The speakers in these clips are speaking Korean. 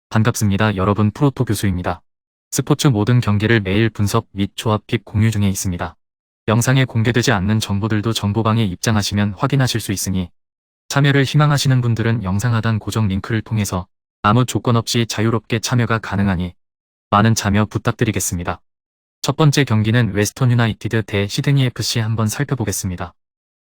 반갑습니다. 여러분, 프로토 교수입니다. 스포츠 모든 경기를 매일 분석 및 조합 픽 공유 중에 있습니다. 영상에 공개되지 않는 정보들도 정보방에 입장하시면 확인하실 수 있으니 참여를 희망하시는 분들은 영상 하단 고정 링크를 통해서 아무 조건 없이 자유롭게 참여가 가능하니 많은 참여 부탁드리겠습니다. 첫 번째 경기는 웨스턴 유나이티드 대 시드니 FC 한번 살펴보겠습니다.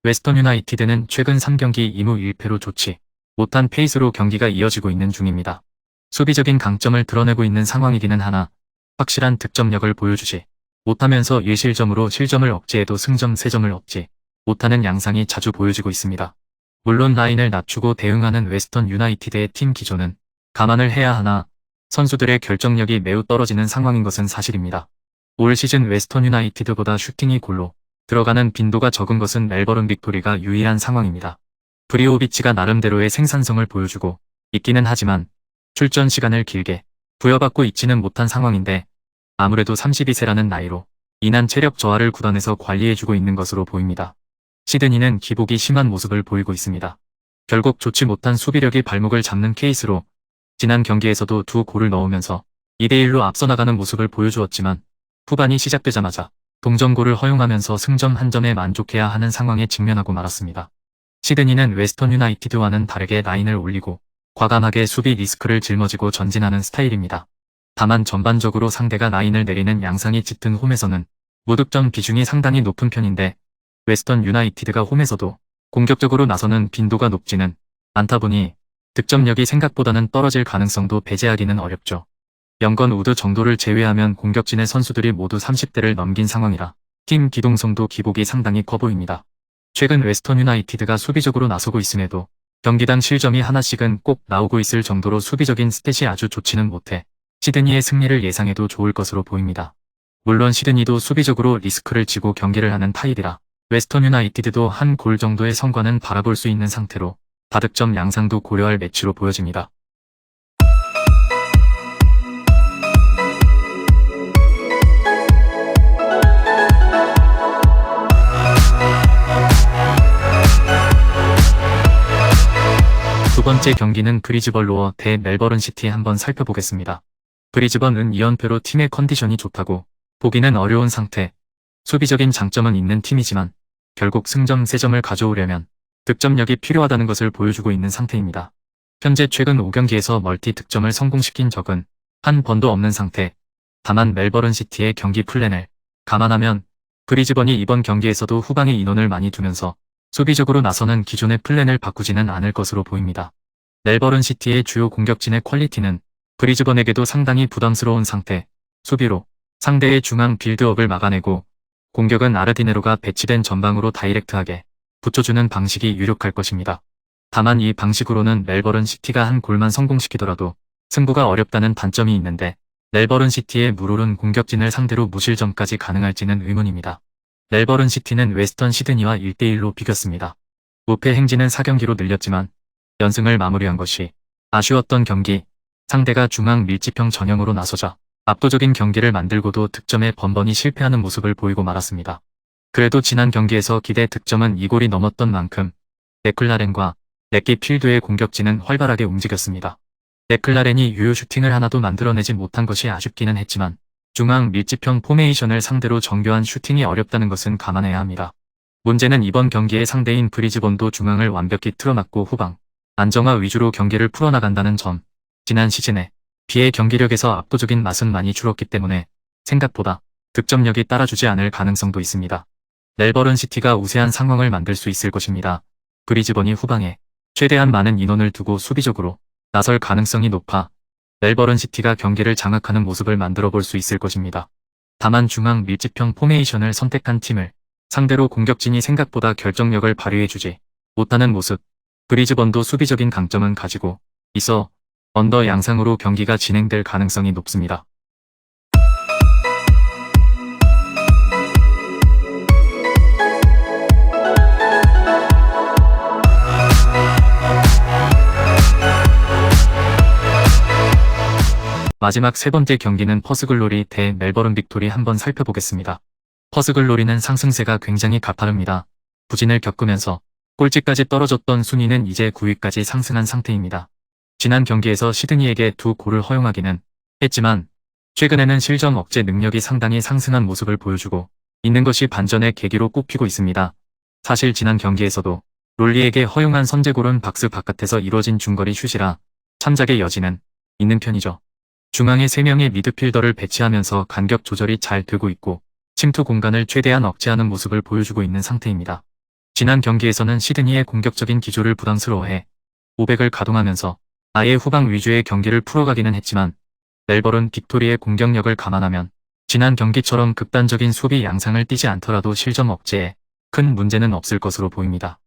웨스턴 유나이티드는 최근 3경기 2무 1패로 좋지 못한 페이스로 경기가 이어지고 있는 중입니다. 수비적인 강점을 드러내고 있는 상황이기는 하나 확실한 득점력을 보여주지 못하면서 1실점으로 실점을 억제해도 승점 3점을 얻지 못하는 양상이 자주 보여지고 있습니다. 물론 라인을 낮추고 대응하는 웨스턴 유나이티드의 팀 기조는 감안을 해야 하나 선수들의 결정력이 매우 떨어지는 상황인 것은 사실입니다. 올 시즌 웨스턴 유나이티드보다 슈팅이 골로 들어가는 빈도가 적은 것은 멜버른 빅토리가 유일한 상황입니다. 브리오비치가 나름대로의 생산성을 보여주고 있기는 하지만 출전 시간을 길게 부여받고 있지는 못한 상황인데 아무래도 32세라는 나이로 인한 체력 저하를 구단에서 관리해주고 있는 것으로 보입니다. 시드니는 기복이 심한 모습을 보이고 있습니다. 결국 좋지 못한 수비력이 발목을 잡는 케이스로 지난 경기에서도 2골을 넣으면서 2대1로 앞서 나가는 모습을 보여주었지만 후반이 시작되자마자 동점골을 허용하면서 승점 1점에 만족해야 하는 상황에 직면하고 말았습니다. 시드니는 웨스턴 유나이티드와는 다르게 라인을 올리고 과감하게 수비 리스크를 짊어지고 전진하는 스타일입니다. 다만 전반적으로 상대가 라인을 내리는 양상이 짙은 홈에서는 무득점 비중이 상당히 높은 편인데 웨스턴 유나이티드가 홈에서도 공격적으로 나서는 빈도가 높지는 않다 보니 득점력이 생각보다는 떨어질 가능성도 배제하기는 어렵죠. 영건 우드 정도를 제외하면 공격진의 선수들이 모두 30대를 넘긴 상황이라 팀 기동성도 기복이 상당히 커 보입니다. 최근 웨스턴 유나이티드가 수비적으로 나서고 있음에도 경기당 실점이 하나씩은 꼭 나오고 있을 정도로 수비적인 스탯이 아주 좋지는 못해 시드니의 승리를 예상해도 좋을 것으로 보입니다. 물론 시드니도 수비적으로 리스크를 지고 경기를 하는 타입이라 웨스턴 유나이티드도 한 골 정도의 성과는 바라볼 수 있는 상태로 다득점 양상도 고려할 매치로 보여집니다. 두 번째 경기는 브리즈번 로어 대 멜버른 시티 한번 살펴보겠습니다. 브리즈번은 2연패로 팀의 컨디션이 좋다고 보기는 어려운 상태, 수비적인 장점은 있는 팀이지만 결국 승점 3점을 가져오려면 득점력이 필요하다는 것을 보여주고 있는 상태입니다. 현재 최근 5경기에서 멀티 득점을 성공시킨 적은 한 번도 없는 상태. 다만 멜버른 시티의 경기 플랜을 감안하면 브리즈번이 이번 경기에서도 후방에 인원을 많이 두면서 수비적으로 나서는 기존의 플랜을 바꾸지는 않을 것으로 보입니다. 멜버른 시티의 주요 공격진의 퀄리티는 브리즈번에게도 상당히 부담스러운 상태, 수비로 상대의 중앙 빌드업을 막아내고 공격은 아르디네로가 배치된 전방으로 다이렉트하게 붙여주는 방식이 유력할 것입니다. 다만 이 방식으로는 멜버른 시티가 한 골만 성공시키더라도 승부가 어렵다는 단점이 있는데 멜버른 시티의 물오른 공격진을 상대로 무실점까지 가능할지는 의문입니다. 멜버른 시티는 웨스턴 시드니와 1대1로 비겼습니다. 무패 행진은 4경기로 늘렸지만 연승을 마무리한 것이 아쉬웠던 경기, 상대가 중앙 밀집형 전형으로 나서자 압도적인 경기를 만들고도 득점에 번번이 실패하는 모습을 보이고 말았습니다. 그래도 지난 경기에서 기대 득점은 2골이 넘었던 만큼 데클라렌과 렉기 필드의 공격진은 활발하게 움직였습니다. 데클라렌이 유효 슈팅을 하나도 만들어내지 못한 것이 아쉽기는 했지만 중앙 밀집형 포메이션을 상대로 정교한 슈팅이 어렵다는 것은 감안해야 합니다. 문제는 이번 경기의 상대인 브리즈번도 중앙을 완벽히 틀어막고 후방 안정화 위주로 경기를 풀어나간다는 점, 지난 시즌에 비해 경기력에서 압도적인 맛은 많이 줄었기 때문에 생각보다 득점력이 따라주지 않을 가능성도 있습니다. 멜버른 시티가 우세한 상황을 만들 수 있을 것입니다. 브리즈번이 후방에 최대한 많은 인원을 두고 수비적으로 나설 가능성이 높아 멜버른 시티가 경기를 장악하는 모습을 만들어 볼 수 있을 것입니다. 다만 중앙 밀집형 포메이션을 선택한 팀을 상대로 공격진이 생각보다 결정력을 발휘해주지 못하는 모습, 브리즈번도 수비적인 강점은 가지고 있어 언더 양상으로 경기가 진행될 가능성이 높습니다. 마지막 세 번째 경기는 퍼스글로리 대 멜버른 빅토리 한번 살펴보겠습니다. 퍼스글로리는 상승세가 굉장히 가파릅니다. 부진을 겪으면서 꼴찌까지 떨어졌던 순위는 이제 9위까지 상승한 상태입니다. 지난 경기에서 시드니에게 2골을 허용하기는 했지만 최근에는 실점 억제 능력이 상당히 상승한 모습을 보여주고 있는 것이 반전의 계기로 꼽히고 있습니다. 사실 지난 경기에서도 롤리에게 허용한 선제골은 박스 바깥에서 이뤄진 중거리 슛이라 참작의 여지는 있는 편이죠. 중앙에 3명의 미드필더를 배치하면서 간격 조절이 잘 되고 있고 침투 공간을 최대한 억제하는 모습을 보여주고 있는 상태입니다. 지난 경기에서는 시드니의 공격적인 기조를 부담스러워해 500을 가동하면서 아예 후방 위주의 경기를 풀어가기는 했지만 멜버른 빅토리의 공격력을 감안하면 지난 경기처럼 극단적인 수비 양상을 띠지 않더라도 실점 억제에 큰 문제는 없을 것으로 보입니다.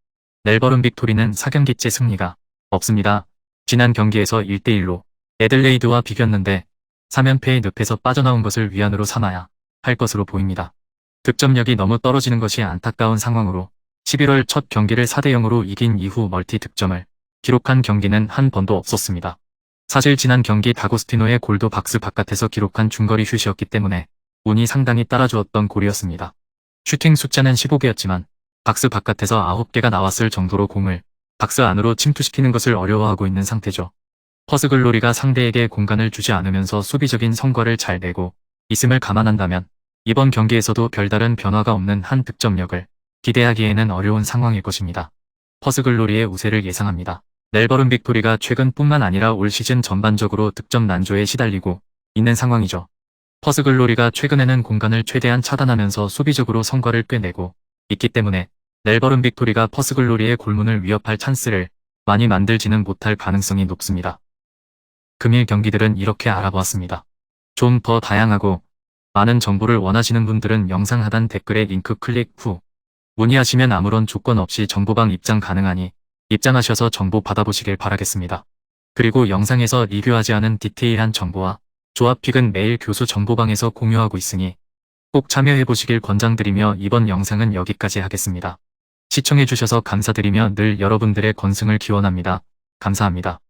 멜버른 빅토리는 4경기째 승리가 없습니다. 지난 경기에서 1대1로 애들레이드와 비겼는데 3연패의 늪에서 빠져나온 것을 위안으로 삼아야 할 것으로 보입니다. 득점력이 너무 떨어지는 것이 안타까운 상황으로 11월 첫 경기를 4대0으로 이긴 이후 멀티 득점을 기록한 경기는 한 번도 없었습니다. 사실 지난 경기 다고스티노의 골도 박스 바깥에서 기록한 중거리 슛이었기 때문에 운이 상당히 따라주었던 골이었습니다. 슈팅 숫자는 15개였지만 박스 바깥에서 9개가 나왔을 정도로 공을 박스 안으로 침투시키는 것을 어려워하고 있는 상태죠. 퍼스글로리가 상대에게 공간을 주지 않으면서 수비적인 성과를 잘 내고 있음을 감안한다면 이번 경기에서도 별다른 변화가 없는 한 득점력을 기대하기에는 어려운 상황일 것입니다. 퍼스글로리의 우세를 예상합니다. 멜버른 빅토리가 최근뿐만 아니라 올 시즌 전반적으로 득점 난조에 시달리고 있는 상황이죠. 퍼스글로리가 최근에는 공간을 최대한 차단하면서 수비적으로 성과를 꽤 내고 있기 때문에 멜버른 빅토리가 퍼스글로리의 골문을 위협할 찬스를 많이 만들지는 못할 가능성이 높습니다. 금일 경기들은 이렇게 알아보았습니다. 좀 더 다양하고 많은 정보를 원하시는 분들은 영상 하단 댓글에 링크 클릭 후 문의하시면 아무런 조건 없이 정보방 입장 가능하니 입장하셔서 정보 받아보시길 바라겠습니다. 그리고 영상에서 리뷰하지 않은 디테일한 정보와 조합픽은 매일 교수 정보방에서 공유하고 있으니 꼭 참여해보시길 권장드리며 이번 영상은 여기까지 하겠습니다. 시청해주셔서 감사드리며 늘 여러분들의 건승을 기원합니다. 감사합니다.